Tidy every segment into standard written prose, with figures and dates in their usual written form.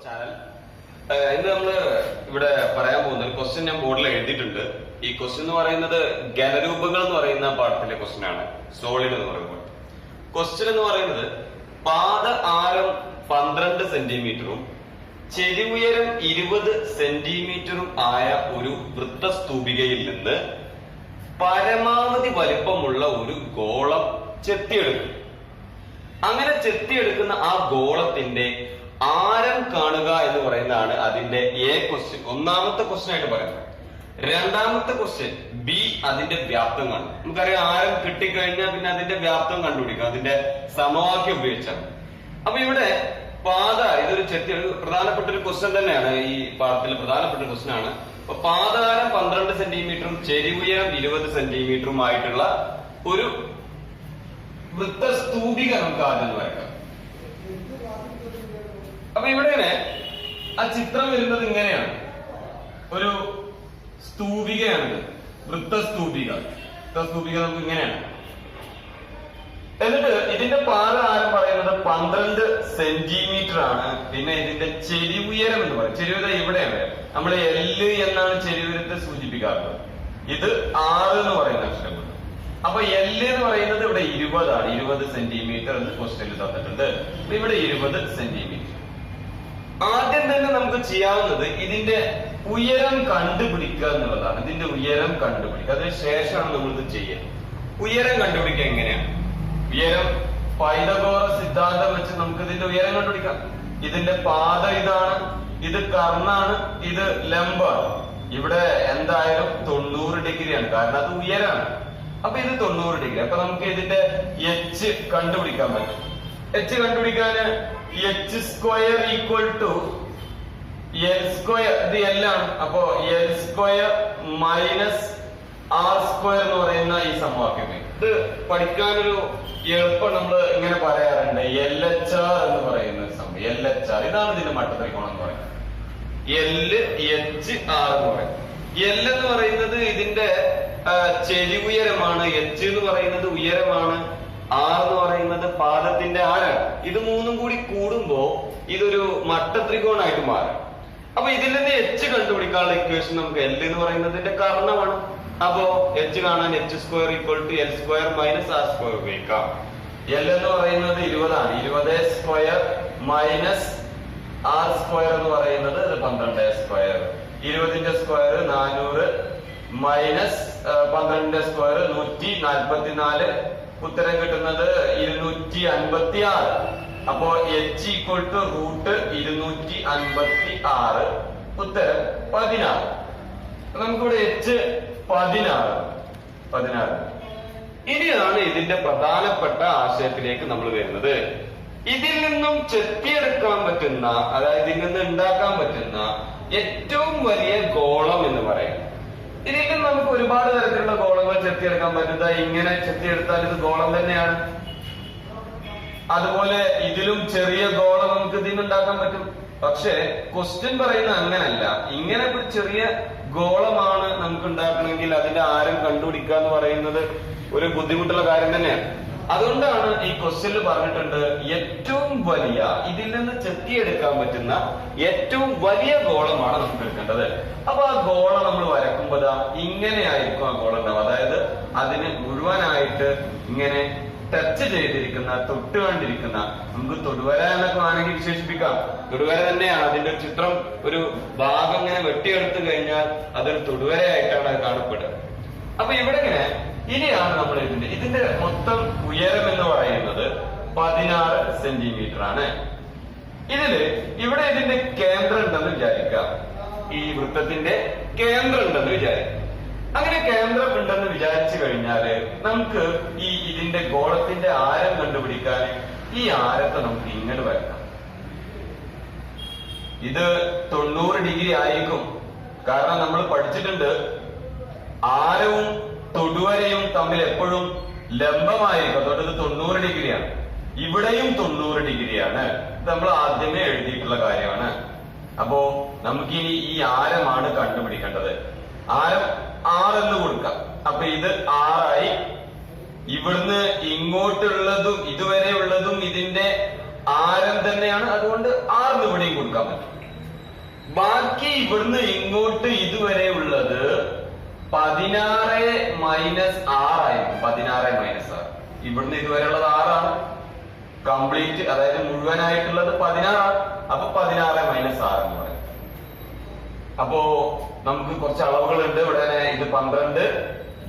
Channel. ഇന്ന് നമ്മള് ഇവിടെ പറയാൻ പോകുന്ന ഒരു ക്വസ്റ്റ്യൻ ഞാൻ ബോർഡിൽ എഴുതിയിട്ടുണ്ട്. ഈ ക്വസ്റ്റ്യൻ എന്ന് പറയുന്നത് ഘനരൂപങ്ങൾ എന്ന് പറയുന്ന പാഠത്തിലെ ക്വസ്റ്റ്യൻ ആണ്. സോളിഡ് എന്ന് പറയുമ്പോൾ ക്വസ്റ്റ്യൻ എന്ന് പറയുന്നത് പാദ ആരം 12 സെന്റിമീറ്ററും ചെരിവുയരം 20 സെന്റിമീറ്ററും ആയ ഒരു വൃത്തസ്തൂപികയിൽ നിന്ന് പരമാവധി വലിപ്പമുള്ള ഒരു ഗോളം ചെത്തിയെടുക്കും. അങ്ങനെ ചെത്തിയെടുക്കുന്ന ആ ഗോളത്തിന്റെ ആരം കാണുക എന്ന് പറയുന്നതാണ് അതിന്റെ എ ക്വസ്റ്റ്യൻ. ഒന്നാമത്തെ ക്വസ്റ്റ്യൻ ആയിട്ട് പറയുന്നത്. രണ്ടാമത്തെ ക്വസ്റ്റ്യൻ ബി, അതിന്റെ വ്യാപ്തം കാണും. നമുക്കറിയാം ആരം കിട്ടിക്കഴിഞ്ഞാൽ പിന്നെ അതിന്റെ വ്യാപ്തം കണ്ടുപിടിക്കും, അതിന്റെ സമവാക്യം ഉപയോഗിച്ചാണ്. അപ്പൊ ഇവിടെ പാത, ഇതൊരു പ്രധാനപ്പെട്ട ഒരു ക്വസ്റ്റ്യൻ തന്നെയാണ്. ഈ പാഠത്തിൽ പ്രധാനപ്പെട്ട ഒരു ക്വസ്റ്റ്യൻ ആണ്. അപ്പൊ പാദാരം 12 സെന്റിമീറ്ററും ചെരിവുയരം 20 സെന്റിമീറ്ററും ആയിട്ടുള്ള ഒരു വൃത്തസ്തൂപിക നമുക്ക് ആദ്യം വരക്കാം. അപ്പൊ ഇവിടെ ആ ചിത്രം വരുന്നത് ഇങ്ങനെയാണ്. ഒരു സ്തൂപികയാണ്, വൃത്തസ്തൂപിക. വൃത്തസ്തൂപിക നമുക്ക് ഇങ്ങനെയാണ്. എന്നിട്ട് ഇതിന്റെ പാദ ആരം പറയുന്നത് 12 സെന്റിമീറ്റർ ആണ്. പിന്നെ ഇതിന്റെ ചെരിവുയരം എന്ന് പറയും. ചെരിവുയരം ഇവിടെയാണ്. നമ്മൾ L എന്നാണ് ചെരിവുയരത്തെ സൂചിപ്പിക്കാറുള്ളത്. ഇത് 6 എന്ന് പറയുന്ന അക്ഷരം. അപ്പൊ L എന്ന് പറയുന്നത് ഇവിടെ 20 ആണ്. 20 സെന്റിമീറ്റർ എന്ന് ക്വസ്റ്റ്യനിൽ തന്നിട്ടുണ്ട്. ഇവിടെ 20 സെന്റിമീറ്റർ. ആദ്യം തന്നെ നമുക്ക് ചെയ്യാവുന്നത് ഇതിന്റെ ഉയരം കണ്ടുപിടിക്കുക എന്നുള്ളതാണ്. ഇതിന്റെ ഉയരം കണ്ടുപിടിക്കുക. അതിനുശേഷമാണ് നമ്മൾ ഇത് ചെയ്യുക. ഉയരം കണ്ടുപിടിക്കുക എങ്ങനെയാണ്? ഉയരം പൈതഗോറസ് സിദ്ധാന്തം വെച്ച് നമുക്ക് ഇതിന്റെ ഉയരം കണ്ടുപിടിക്കാം. ഇതിന്റെ പാത ഇതാണ്, ഇത് കർണാണ്, ഇത് ലംബാണ്. ഇവിടെ എന്തായാലും 90 ഡിഗ്രിയാണ്, കാരണം അത് ഉയരാണ്. അപ്പൊ ഇത് 90 ഡിഗ്രി. അപ്പൊ നമുക്ക് ഇതിന്റെ എച്ച് കണ്ടുപിടിക്കാൻ പറ്റും. എച്ച് കണ്ടുപിടിക്കാന് H square equal to L square, ഇത് L ആണ്. അപ്പോ L square minus R square എന്ന് പറയുന്ന ഈ സമവാക്യം. ഇത് പഠിക്കാനൊരു എളുപ്പം നമ്മൾ ഇങ്ങനെ പറയാറുണ്ട്, LHR എന്ന് പറയുന്ന സംഭവം. LHR ഇതാണ് ഇതിന്റെ മട്ടത്രികോണം എന്ന് പറയുന്നത്. LHR എന്ന് പറയും. L എന്ന് പറയുന്നത് ഇതിന്റെ ചെരിവുയരമാണ്, H എന്ന് പറയുന്നത് ഉയരമാണ്, R എന്ന് പറയുന്നത് പാദത്തിന്റെ ആരാണ്. ഇത് മൂന്നും കൂടി കൂടുമ്പോ ഇതൊരു മട്ടത്രികോണായിട്ട് മാറും. അപ്പൊ ഇതിൽ നിന്ന് H കണ്ടുപിടിക്കാനുള്ള ഇക്വേഷൻ നമുക്ക് L എന്ന് പറയുന്നതിന്റെ കർണമാണ്. അപ്പോ H കാണാൻ H square equal to L square minus R square ഉപയോഗിക്കാം. L എന്ന് പറയുന്നത് 20 ആണ്. 20 സ്ക്വയർ മൈനസ് ആർ സ്ക്വയർ എന്ന് പറയുന്നത് 12 സ്ക്വയർ. 20ന്റെ സ്ക്വയർ 400 മൈനസ് 12ന്റെ സ്ക്വയർ 144. ഉത്തരം കിട്ടുന്നത് 256. അപ്പോ H ഈക്വൽ ടു റൂട്ട് 256. ഉത്തരം 16. നമുക്കിവിടെ H 16. ഇനിയാണ് ഇതിന്റെ പ്രധാനപ്പെട്ട ആശയത്തിലേക്ക് നമ്മൾ വരുന്നത്. ഇതിൽ നിന്നും ചെത്തിയെടുക്കാൻ പറ്റുന്ന, അതായത് ഇതിൽ നിന്ന് ഉണ്ടാക്കാൻ പറ്റുന്ന ഏറ്റവും വലിയ ഗോളം എന്ന് പറയുന്നത്. ഇതിൽ നിന്ന് നമുക്ക് ഒരുപാട് തരത്തിലുള്ള ഗോളങ്ങൾ ചെത്തിയെടുക്കാൻ പറ്റുന്നത്. ഇങ്ങനെ ചെത്തിയെടുത്താൽ ഇത് ഗോളം തന്നെയാണ്. അതുപോലെ ഇതിലും ചെറിയ ഗോളം നമുക്ക് ഇതിൽ നിന്ന് ഉണ്ടാക്കാൻ പറ്റും. പക്ഷെ ക്വസ്റ്റ്യൻ പറയുന്നത് അങ്ങനല്ല. ഇങ്ങനെ ഒരു ചെറിയ ഗോളമാണ് നമുക്ക് ഉണ്ടാക്കണമെങ്കിൽ അതിന്റെ ആരം കണ്ടുപിടിക്കുക എന്ന് പറയുന്നത് ഒരു ബുദ്ധിമുട്ടുള്ള കാര്യം തന്നെയാണ്. അതുകൊണ്ടാണ് ഈ ക്വസ്റ്റ്യനിൽ പറഞ്ഞിട്ടുണ്ട് ഏറ്റവും വലിയ, ഇതിൽ നിന്ന് ചെത്തിയെടുക്കാൻ പറ്റുന്ന ഏറ്റവും വലിയ ഗോളമാണ് നമുക്ക് എടുക്കേണ്ടത്. അപ്പൊ ആ ഗോളം നമ്മൾ വരക്കുമ്പോൾ ഇങ്ങനെയായിരിക്കും ആ ഗോളം ഉണ്ടാവും. അതായത് അതിന് മുഴുവനായിട്ട് ഇങ്ങനെ ടച്ച് ചെയ്തിരിക്കുന്ന, തൊട്ടുകൊണ്ടിരിക്കുന്ന, നമുക്ക് തൊടുവര എന്നൊക്കെ വേണമെങ്കിൽ വിശേഷിപ്പിക്കാം. തൊടുവര തന്നെയാണ് അതിന്റെ ചിത്രം. ഒരു ഭാഗം ഇങ്ങനെ വെട്ടിയെടുത്തു കഴിഞ്ഞാൽ അതൊരു തൊടുവരയായിട്ടാണ് അത് കാണപ്പെടുക. അപ്പൊ ഇവിടെ ഇങ്ങനെ ഇനിയാണ് നമ്മൾ ഇതിന്റെ മൊത്തം ഉയരം എന്ന് പറയുന്നത് 16 സെന്റിമീറ്റർ ആണ്. ഇവിടെ ഇതിന്റെ കേന്ദ്രം ഉണ്ടെന്ന് വിചാരിക്കാം. ഈ വൃത്തത്തിന്റെ കേന്ദ്രം ഉണ്ടെന്ന് വിചാരിക്കാം. അങ്ങനെ കേന്ദ്രം ഉണ്ടെന്ന് വിചാരിച്ചു കഴിഞ്ഞാല് നമുക്ക് ഇതിന്റെ ഗോളത്തിന്റെ ആരം കണ്ടുപിടിക്കാൻ ഈ ആരത്തെ നമുക്ക് ഇങ്ങോട്ട് വരക്കാം. ഇത് 90 ഡിഗ്രി ആയിരിക്കും. കാരണം നമ്മൾ പഠിച്ചിട്ടുണ്ട് ആരവും തൊടുവരയും തമ്മിൽ എപ്പോഴും ലംബമായിരിക്കും. അതുകൊണ്ട് ഇത് 90 ഡിഗ്രിയാണ്. ഇവിടെയും 90 ഡിഗ്രിയാണ്. ഇത് നമ്മൾ ആദ്യമേ എഴുതിയിട്ടുള്ള കാര്യമാണ്. അപ്പോ നമുക്കിനി ഈ ആരമാണ് കണ്ടുപിടിക്കേണ്ടത്. ആരം 6 എന്ന് കൊടുക്കാം. അപ്പൊ ഇത് 6 ആയി. ഇവിടുന്ന് ഇങ്ങോട്ടുള്ളതും ഇതുവരെ ഉള്ളതും ഇതിന്റെ ആരം തന്നെയാണ്, അതുകൊണ്ട് 6 ഇവിടെയും കൊടുക്കാൻ പറ്റും. ബാക്കി ഇവിടുന്ന് ഇങ്ങോട്ട് ഇതുവരെ ഉള്ളത് 16 മൈനസ് 6 ആയിരിക്കും. 16 മൈനസ് 6 ഇവിടുന്ന് ഇതുവരെ ഉള്ളത് 6 ആണ്. കംപ്ലീറ്റ് അതായത് മുഴുവനായിട്ടുള്ളത് 16 ആണ്. അപ്പൊ 16 മൈനസ് 6 എന്ന് പറയും. അപ്പോ നമുക്ക് കുറച്ച് അളവുകളുണ്ട്. ഇവിടെ ഇത് 12,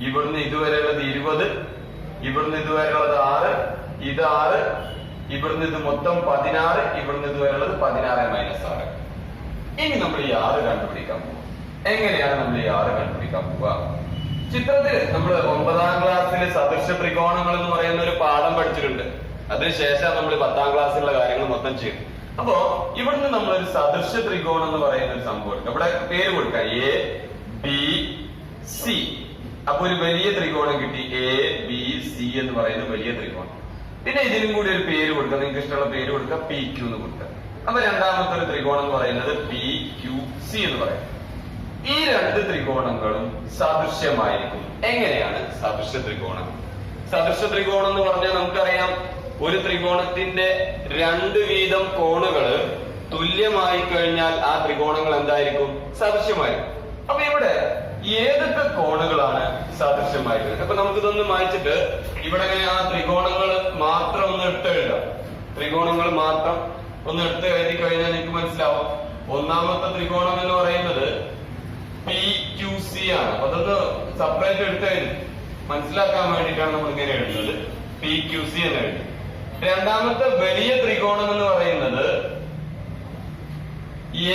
ഇവിടുന്ന് ഇതുവരെ ഉള്ളത് 20, ഇവിടുന്ന് ഇതുവരെ ഉള്ളത് 6, ഇത് 6, ഇവിടുന്ന് ഇത് മൊത്തം 16, ഇവിടുന്ന് ഇതുവരെ ഉള്ളത് 16 മൈനസ് 6. ഇനി നമ്മൾ ഈ 6 കണ്ടുപിടിക്കാൻ പോവാം. എങ്ങനെയാണ് നമ്മൾ ഈ 6 കണ്ടുപിടിക്കാൻ പോവുക? ചിത്രത്തിൽ നമ്മൾ 9ാം ക്ലാസ്സിൽ സദൃശ ത്രികോണങ്ങൾ എന്ന് പറയുന്ന ഒരു പാഠം പഠിച്ചിട്ടുണ്ട്. അതിനുശേഷം നമ്മൾ 10ാം ക്ലാസ്സിലുള്ള കാര്യങ്ങൾ മൊത്തം ചെയ്യും. അപ്പോ ഇവിടുന്ന് നമ്മളൊരു സദൃശ ത്രികോണം എന്ന് പറയുന്ന ഒരു സംഭവം ഉണ്ട്. ഇവിടെ പേര് കൊടുക്കാം എ ബി സി. അപ്പൊ ഒരു വലിയ ത്രികോണം കിട്ടി, എ ബി സി എന്ന് പറയുന്ന വലിയ ത്രികോണം. പിന്നെ ഇതിനും കൂടി ഒരു പേര് കൊടുക്കാം, നിങ്ങൾക്ക് ഇഷ്ടമുള്ള പേര് കൊടുക്കാം, പി ക്യൂ എന്ന് കൊടുക്കാം. അപ്പൊ രണ്ടാമത്തെ ഒരു ത്രികോണം എന്ന് പറയുന്നത് പി ക്യൂ സി എന്ന് പറയും. ഈ 2 ത്രികോണങ്ങളും സദൃശ്യമായിരിക്കും. എങ്ങനെയാണ് സദൃശ ത്രികോണം? സദൃശ ത്രികോണം എന്ന് പറഞ്ഞാൽ നമുക്കറിയാം, ഒരു ത്രികോണത്തിന്റെ 2 വീതം കോണുകള് തുല്യമായി കഴിഞ്ഞാൽ ആ ത്രികോണങ്ങൾ എന്തായിരിക്കും? സദൃശ്യമായിരിക്കും. അപ്പൊ ഇവിടെ ഏതൊക്കെ കോണുകളാണ് സദൃശ്യമായിരിക്കുന്നത്? അപ്പൊ നമുക്കിതൊന്ന് മായ്ച്ചിട്ട് ഇവിടെ ആ ത്രികോണങ്ങൾ മാത്രം ഒന്ന് എടുത്തെഴുതാം. ത്രികോണങ്ങൾ മാത്രം ഒന്ന് എടുത്ത് എഴുതി കഴിഞ്ഞാൽ എനിക്ക് മനസ്സിലാവും. ഒന്നാമത്തെ ത്രികോണം എന്ന് പറയുന്നത് പി ക്യു സി ആണ്. അപ്പൊ അതൊന്ന് സെപ്പറേറ്റ് എടുത്തെഴുതി മനസ്സിലാക്കാൻ വേണ്ടിയിട്ടാണ് നമ്മൾ ഇങ്ങനെ എഴുതുന്നത്, പി ക്യു സി എന്ന് എഴുതി. രണ്ടാമത്തെ വലിയ ത്രികോണം എന്ന് പറയുന്നത്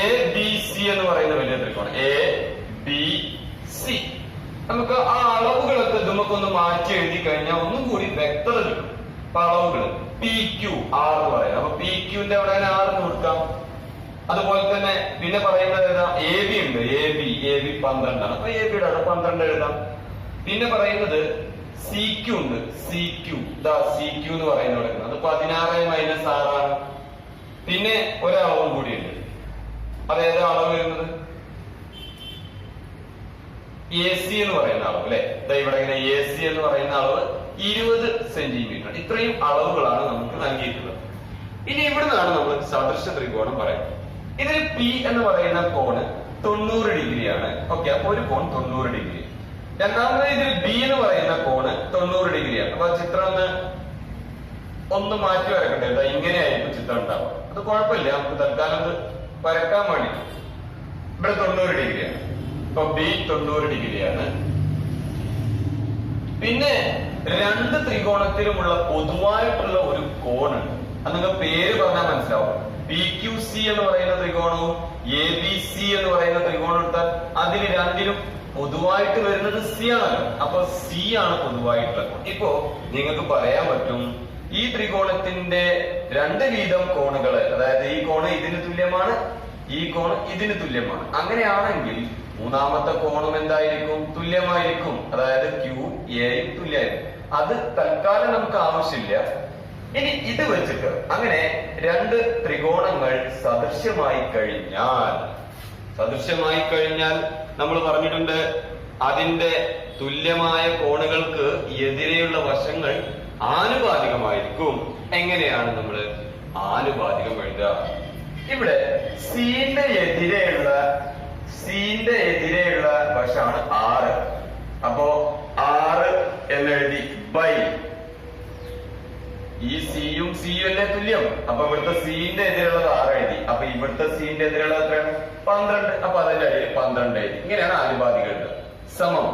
എ ബി സി എന്ന് പറയുന്ന വലിയ ത്രികോണം, എ ബി സി. നമുക്ക് ആ അളവുകളൊക്കെ നമുക്കൊന്ന് മാറ്റി എഴുതി കഴിഞ്ഞാൽ ഒന്നും കൂടി വ്യക്തത കിട്ടും. അപ്പൊ അളവുകൾ പി ക്യു 6 എന്ന് പറയുന്നത്. അപ്പൊ പി ക്യൂന്റെ അവിടെ 6 എന്ന് കൊടുക്കാം. അതുപോലെ തന്നെ പിന്നെ പറയുന്നത് ഏതാ? എ ബി ഉണ്ട്, എ ബി 12 ആണ്. അപ്പൊ എ ബിയുടെ അവിടെ 12 എഴുതാം. പിന്നെ പറയുന്നത് സി ക്യൂ ഉണ്ട്, സി ക്യൂ എന്ന് പറയുന്നത് അത് 16 മൈനസ് 6 ആണ്. പിന്നെ ഒരളവും കൂടിയുണ്ട്. അതേത് അളവ് വരുന്നത്? എ സി എന്ന് പറയുന്ന അളവ് അല്ലെ. ഇവിടെ ഇങ്ങനെ എ സി എന്ന് പറയുന്ന അളവ് 20 സെന്റിമീറ്റർ. ഇത്രയും അളവുകളാണ് നമുക്ക് നൽകിയിട്ടുള്ളത്. ഇനി ഇവിടുന്നാണ് നമ്മൾ സദൃശ ത്രികോണം പറയുന്നത്. ഇതിൽ പി എന്ന് പറയുന്ന കോണ് 90 ഡിഗ്രിയാണ്. ഓക്കെ, അപ്പൊ ഒരു കോൺ 90 ഡിഗ്രി. രണ്ടാമത് ഇതിൽ ബി എന്ന് പറയുന്ന കോണ് 90 ഡിഗ്രിയാണ്. അപ്പൊ ചിത്രം ഒന്ന് മാറ്റി വരക്കട്ടെ. ഇങ്ങനെയായിരിക്കും ചിത്രം ഉണ്ടാവുക. അത് കുഴപ്പമില്ല, നമുക്ക് തൽക്കാലം അത് വരക്കാൻ വേണ്ടി. ഇവിടെ 90 ഡിഗ്രിയാണ്. അപ്പൊ ബി 90 ഡിഗ്രിയാണ്. പിന്നെ 2 ത്രികോണത്തിലുമുള്ള പൊതുവായിട്ടുള്ള ഒരു കോണുണ്ട്. അത് നിങ്ങൾക്ക് പേര് പറഞ്ഞാൽ മനസ്സിലാവും. പി ക്യു സി എന്ന് പറയുന്ന ത്രികോണവും എ ബി സി എന്ന് പറയുന്ന ത്രികോണം എടുത്താൽ അതിൽ രണ്ടിലും പൊതുവായിട്ട് വരുന്നത് സി ആണല്ലോ. അപ്പൊ സി ആണ് പൊതുവായിട്ടുള്ള കോൺ. ഇപ്പോ നിങ്ങൾക്ക് പറയാൻ പറ്റും, ഈ ത്രികോണത്തിന്റെ 2 വീതം കോണുകള്, അതായത് ഈ കോണ് ഇതിന് തുല്യമാണ്, ഈ കോണ് ഇതിന് തുല്യമാണ്. അങ്ങനെയാണെങ്കിൽ മൂന്നാമത്തെ കോണും എന്തായിരിക്കും? തുല്യമായിരിക്കും. അതായത് ക്യൂ എയും തുല്യമായിരിക്കും. അത് തൽക്കാലം നമുക്ക് ആവശ്യമില്ല. ഇനി ഇത് വെച്ചിട്ട് അങ്ങനെ 2 ത്രികോണങ്ങൾ സദൃശ്യമായി കഴിഞ്ഞാൽ നമ്മൾ പറഞ്ഞിട്ടുണ്ട്, അതിന്റെ തുല്യമായ കോണുകൾക്ക് എതിരെയുള്ള വശങ്ങൾ ആനുപാതികമായിരിക്കും. എങ്ങനെയാണ് നമ്മൾ ആനുപാതികം എഴുതുക? ഇവിടെ സീന്റെ എതിരെയുള്ള വശമാണ് 6. അപ്പോ 6 എന്നെഴുതി ബൈ ഈ സിയും അല്ലേ തുല്യം. അപ്പൊ ഇവിടുത്തെ സീന്റെ എതിരുള്ളത് 6 എഴുതി. അപ്പൊ ഇവിടുത്തെ സീന്റെ എതിരുള്ളത് എത്രയാണ്? 12. അപ്പൊ അതിന്റെ അടിയിൽ 12 എഴുതി. ഇങ്ങനെയാണ് ആനുപാതികം എഴുതുക. സമം.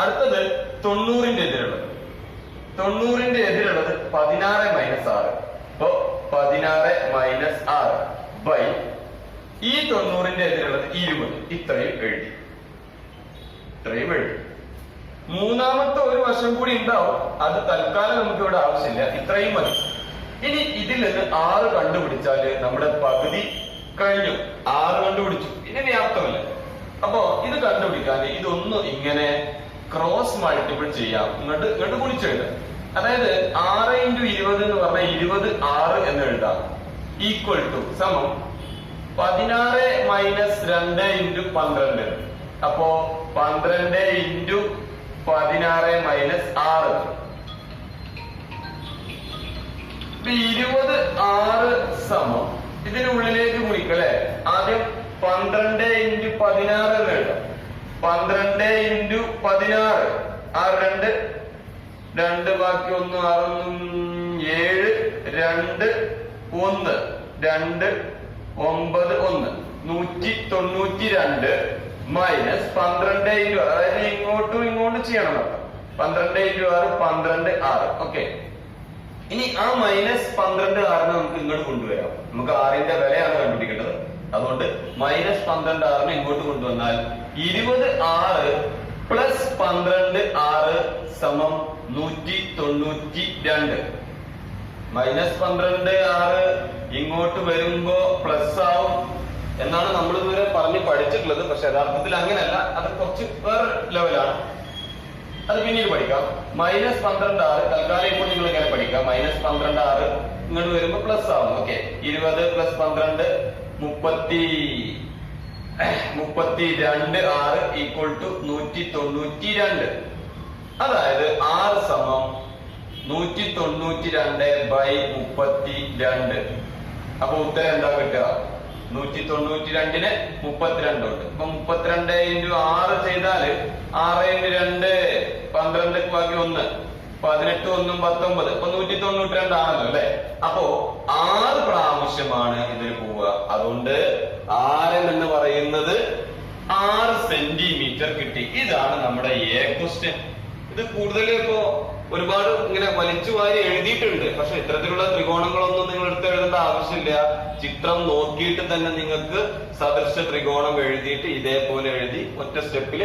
അടുത്തത് 90ന്റെ എതിരുള്ളത്. 90ന്റെ എതിരുള്ളത് 16 മൈനസ് 6. അപ്പൊ 16 മൈനസ് 6 ബൈ ഈ 90ന്റെ എതിരുള്ളത് 20. ഇത്രയും എഴുതി. മൂന്നാമത്തെ ഒരു വശം കൂടി ഉണ്ടാവും. അത് തൽക്കാലം നമുക്ക് ഇവിടെ ആവശ്യമില്ല. ഇത്രയും മതി. ഇനി ഇതിൽ നിന്ന് 6 കണ്ടുപിടിച്ചാല് നമ്മുടെ പകുതി കഴിഞ്ഞു. 6 കണ്ടുപിടിച്ചു, ഇനി വ്യാപ്തമില്ല. അപ്പോ ഇത് കണ്ടുപിടിക്കാൻ ഇതൊന്ന് ഇങ്ങനെ ക്രോസ് മൾട്ടിപ്പിൾ ചെയ്യാം. ഇങ്ങോട്ട് ഗുണിച്ചെഴുതാം. അതായത് 6 × 20 എന്ന് പറഞ്ഞാൽ 20 6 എന്ന് എഴുതാം. ഈക്വൽ ടു സമം 16 മൈനസ് 2 × 12. അപ്പോ 12 × 16 മൈനസ് 6. 20 6 സമം ഇതിനുള്ളിലേക്ക് ഗുണിക്കുക അല്ലെ. ആദ്യം 12 × 16 എന്ന് എഴുതാം. 12 × 16 6 2 ബാക്കി 1 6 7 2 1 2 9 1 192 മൈനസ് 12 × അതായത് ഇങ്ങോട്ടും ചെയ്യണം. 12 × 6 12 6. ഓക്കെ, ഇനി ആ മൈനസ് 12 6 നമുക്ക് ഇങ്ങോട്ട് കൊണ്ടുവരാം. നമുക്ക് 6ന്റെ വിലയാണ് കണ്ടുപിടിക്കേണ്ടത്. അതുകൊണ്ട് മൈനസ് 12 6 ഇങ്ങോട്ട് കൊണ്ടുവന്നാൽ 26 പ്ലസ് 12 6 സമം 192. മൈനസ് 12 6 ഇങ്ങോട്ട് വരുമ്പോ പ്ലസ് ആവും എന്നാണ് നമ്മൾ ഇതുവരെ പറഞ്ഞ് പഠിച്ചിട്ടുള്ളത്. പക്ഷെ യഥാർത്ഥത്തിൽ അങ്ങനെയല്ല, അത് കുറച്ച് വേറെ ലെവലാണ്. അത് പിന്നീട് പഠിക്കാം. മൈനസ് 12 6 തൽക്കാലം ഇപ്പോൾ നിങ്ങൾ ഇങ്ങനെ പഠിക്കാം. മൈനസ് 12 6 ഇങ്ങോട്ട് വരുമ്പോ പ്ലസ് ആവും. Okay, 20 plus 12 32 6 equal to 192. അതായത് 6 സമം 192/32. അപ്പൊ ഉത്തരം എന്താ കിട്ടുക? 192-ന് 32 ഉണ്ട്. അപ്പൊ 32 × 6 ചെയ്താല് 6 × 2 12 ബാക്കി 1 18 1 19. അപ്പൊ 192 ആണല്ലോ അല്ലെ. അപ്പോ 6 പ്രാവശ്യമാണ് ഇതിൽ പോവുക. അതുകൊണ്ട് ആരം എന്ന് പറയുന്നത് 6 സെന്റിമീറ്റർ കിട്ടി. ഇതാണ് നമ്മുടെ എ ക്വസ്റ്റ്യൻ. ഇത് കൂടുതൽ ഇപ്പോ ഒരുപാട് ഇങ്ങനെ വലിച്ചു വാരി എഴുതിയിട്ടുണ്ട്. പക്ഷെ ഇത്തരത്തിലുള്ള ത്രികോണങ്ങളൊന്നും നിങ്ങൾ എടുത്ത് എഴുതേണ്ട ആവശ്യമില്ല. ചിത്രം നോക്കിയിട്ട് തന്നെ നിങ്ങൾക്ക് സദൃശ ത്രികോണം എഴുതിയിട്ട് ഇതേപോലെ എഴുതി ഒറ്റ സ്റ്റെപ്പിൽ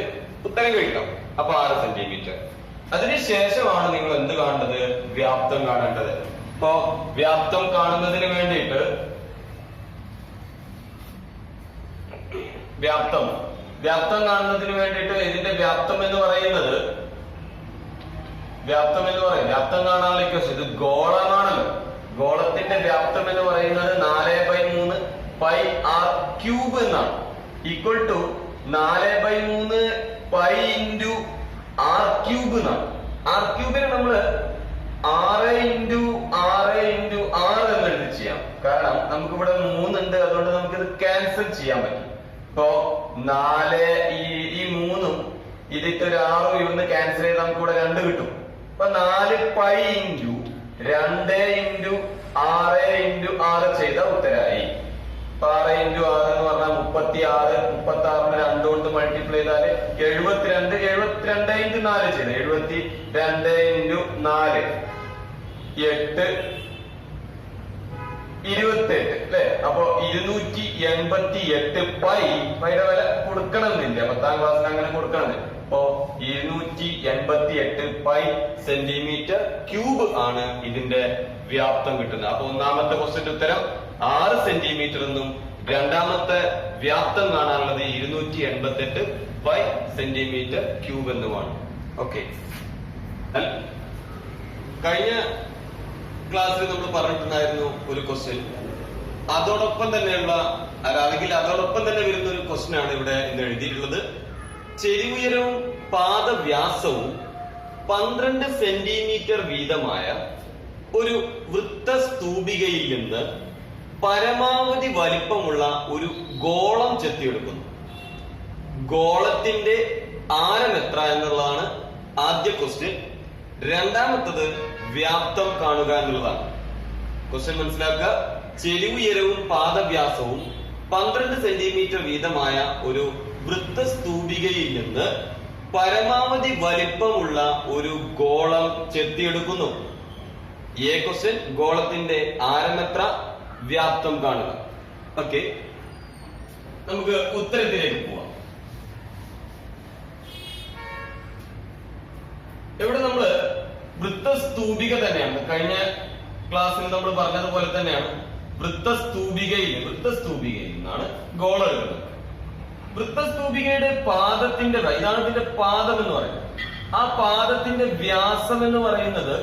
ഉത്തരം കഴിക്കാം. അപ്പൊ 6 സെന്റിമീറ്റർ. അതിനുശേഷമാണ് നിങ്ങൾ എന്ത് കാണേണ്ടത്? വ്യാപ്തം കാണേണ്ടത്. ഇപ്പോ വ്യാപ്തം കാണുന്നതിന് വേണ്ടിയിട്ട് വ്യാപ്തം കാണുന്നതിന് വേണ്ടിയിട്ട് ഇതിന്റെ വ്യാപ്തം എന്ന് പറയുന്നത് വ്യാപ്തം കാണാനുള്ള ഇക്വേഷൻ ഇത് ഗോളമാണല്ലോ. ഗോളത്തിന്റെ വ്യാപ്തം എന്ന് പറയുന്നത് 4/3 പൈ r ക്യൂബ് എന്നാണ്. Equal to 4/3 pi into r cube എന്നാണ്. r ക്യൂബിന് നമ്മള് 6 × 6 × 6 എന്ന് എഴുതി ചെയ്യാം. കാരണം നമുക്കിവിടെ 3 ഉണ്ട്. അതുകൊണ്ട് നമുക്കിത് ക്യാൻസൽ ചെയ്യാൻ പറ്റും. ഇപ്പോ 4 ഈ 3ഉം ഇതിട്ട് ഒരു 6ഉം ഇവിടുന്ന് ക്യാൻസൽ ചെയ്ത് നമുക്ക് ഇവിടെ 2 കിട്ടും. അപ്പൊ 4 പൈ ഇൻറ്റു 2 ഇൻറ്റു 6 ഇൻറ്റു 6 ചെയ്ത ഉത്തരായി. 6 ഇൻറ്റു 6 എന്ന് പറഞ്ഞാൽ 36. 36ന് 2 കൊണ്ട് മൾട്ടിപ്ലൈ ചെയ്താല് 72. 72 ഇൻറ്റു 4 ചെയ്ത് 72 ഇൻറ്റു 4 8 28 അല്ലെ. അപ്പൊ 288 പൈയുടെ വില കൊടുക്കണമെന്നില്ല. 10ാം ക്ലാസ്സിന് അങ്ങനെ കൊടുക്കണമെന്നില്ല. അപ്പോ 288 പൈ സെന്റിമീറ്റർ ക്യൂബ് ആണ് ഇതിന്റെ വ്യാപ്തം കിട്ടുന്നത്. അപ്പൊ ഒന്നാമത്തെ ക്വസ്റ്റ്യന്റെ ഉത്തരം 6 സെന്റിമീറ്റർ എന്നും രണ്ടാമത്തെ വ്യാപ്തം കാണാനുള്ളത് 288 പൈ സെന്റിമീറ്റർ ക്യൂബ് എന്നുമാണ്. ഓക്കെ, കഴിഞ്ഞ ക്ലാസ്സിൽ നമ്മൾ പറഞ്ഞിട്ടുണ്ടായിരുന്നു ഒരു ക്വസ്റ്റ്യൻ. അതോടൊപ്പം തന്നെയുള്ള അല്ലെങ്കിൽ അതോടൊപ്പം തന്നെ വരുന്ന ഒരു ക്വസ്റ്റ്യൻ ആണ് ഇവിടെ ഇന്ന് എഴുതിയിട്ടുള്ളത്. ചെരിവുയരവും പാദവ്യാസവും 12 സെന്റിമീറ്റർ വീതമായ ഒരു വൃത്തസ്തൂപികയിൽ നിന്ന് പരമാവധി വലിപ്പമുള്ള ഒരു ഗോളം ചെത്തിയെടുക്കുന്നു. ഗോളത്തിന്റെ ആരം എത്ര എന്നുള്ളതാണ് ആദ്യ ക്വസ്റ്റ്യൻ. രണ്ടാമത്തത് വ്യാപ്തം കാണുക എന്നുള്ളതാണ്. ക്വസ്റ്റ്യൻ മനസ്സിലാക്കുക. ചെരിവുയരവും പാദവ്യാസവും 12 സെന്റിമീറ്റർ വീതമായ ഒരു വൃത്തസ്തൂപികയിൽ നിന്ന് പരമാവധി വലിപ്പമുള്ള ഒരു ഗോളം ചെത്തിയെടുക്കുന്നു. എ ക്വസ്റ്റ്യൻ ഗോളത്തിന്റെ ആരം എത്ര, വ്യാപ്തം കാണുക. ഓക്കെ, നമുക്ക് ഉത്തരത്തിലേക്ക് പോവാം. ഇവിടെ നമ്മള് വൃത്തസ്തൂപിക തന്നെയാണ്. കഴിഞ്ഞ ക്ലാസ്സിൽ നമ്മൾ പറഞ്ഞതുപോലെ തന്നെയാണ് വൃത്തസ്തൂപികയിൽ നിന്നാണ് ഗോളം എടുക്കുന്നത്. വൃത്തസ്തൂപികയുടെ പാദത്തിന്റെ ഇതാണ് ഇതിന്റെ പാദം എന്ന് പറയുന്നത്. ആ പാദത്തിന്റെ വ്യാസം എന്ന് പറയുന്നത്